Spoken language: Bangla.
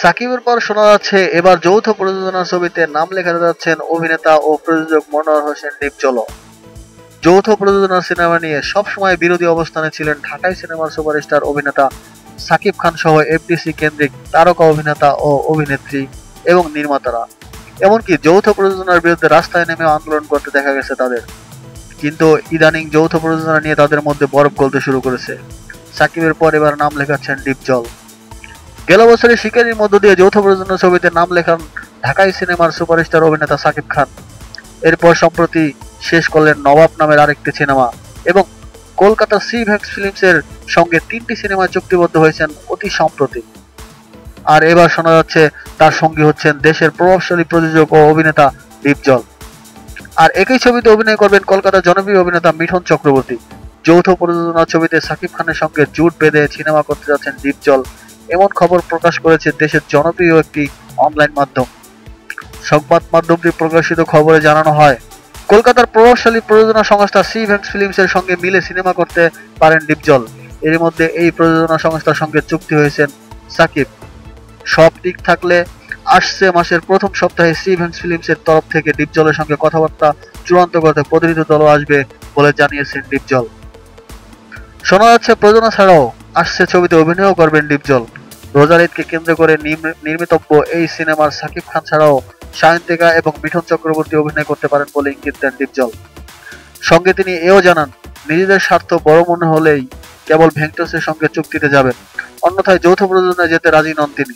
সাকিবের পর শোনা যাচ্ছে এবার যৌথ প্রযোজনার ছবিতে নাম লেখাতে যাচ্ছেন অভিনেতা ও প্রযোজক মনোয়ার হোসেন ডিপজলও। যৌথ প্রযোজনার সিনেমা নিয়ে সবসময় বিরোধী অবস্থানে ছিলেন ঢাকাই সিনেমার সুপারস্টার অভিনেতা সাকিব খান সহ এফডিসি কেন্দ্রিক তারকা অভিনেতা ও অভিনেত্রী এবং নির্মাতারা। এমনকি যৌথ প্রযোজনার বিরুদ্ধে রাস্তায় নেমে আন্দোলন করতে দেখা গেছে তাদের। কিন্তু ইদানিং যৌথ প্রযোজনা নিয়ে তাদের মধ্যে বরফ গলতে শুরু করেছে। সাকিবের পর এবার নাম লেখাচ্ছেন ডিপজল। গেল বছরের শিকারির মধ্য দিয়ে যৌথ প্রযোজনা ছবিতে নাম লেখান ঢাকাই সিনেমার সুপারস্টার অভিনেতা সাকিব খান। এরপর সম্প্রতি শেষ করলেন নবাব নামের আরেকটি সিনেমা এবং কলকাতার সি ভ্যাক্স ফিল্মসের সঙ্গে 3টি সিনেমায় চুক্তিবদ্ধ হয়েছেন অতি সম্প্রতি। আর এবার শোনা যাচ্ছে তার সঙ্গী হচ্ছেন দেশের প্রভাবশালী প্রযোজক ও অভিনেতা ডিপজল। আর একই ছবিতে অভিনয় করবেন কলকাতার জনপ্রিয় অভিনেতা মিঠুন চক্রবর্তী। যৌথ প্রযোজনা ছবিতে সাকিব খানের সঙ্গে জুট বেঁধে সিনেমা করতে যাচ্ছেন ডিপজল, এমন খবর প্রকাশ করেছে দেশের জনপ্রিয় একটি অনলাইন মাধ্যম। সংবাদ মাধ্যমটি প্রকাশিত খবরে জানানো হয়, কলকাতার প্রভাবশালী প্রযোজনা সংস্থা সি ভ্যাক্স ফিল্মসের সঙ্গে মিলে সিনেমা করতে পারেন ডিপজল। এর মধ্যে এই প্রযোজনা সংস্থার সঙ্গে চুক্তি হয়েছেন সাকিব। সব ঠিক থাকলে আসছে মাসের প্রথম সপ্তাহে সি ভ্যাক্স ফিল্মসের তরফ থেকে ডিপজলের সঙ্গে কথাবার্তা চূড়ান্ত করতে প্রতিনিধি দলও আসবে বলে জানিয়েছেন ডিপজল। শোনা যাচ্ছে প্রযোজনা ছাড়াও আসছে ছবিতে অভিনয়ও করবেন ডিপজল। রোজার ঈদকে কেন্দ্র করে নির্মিতব্য এই সিনেমার সাকিব খান ছাড়াও সায়ন্তিকা এবং মিঠুন চক্রবর্তী অভিনয় করতে পারেন বলে ইঙ্গিত দেন ডিপজল। সঙ্গে তিনি এও জানান, নিজেদের স্বার্থ বড় মনে হলেই কেবল ভেঙ্কটেশের সঙ্গে চুক্তিতে যাবেন, অন্যথায় যৌথ প্রযোজনায় যেতে রাজি নন তিনি।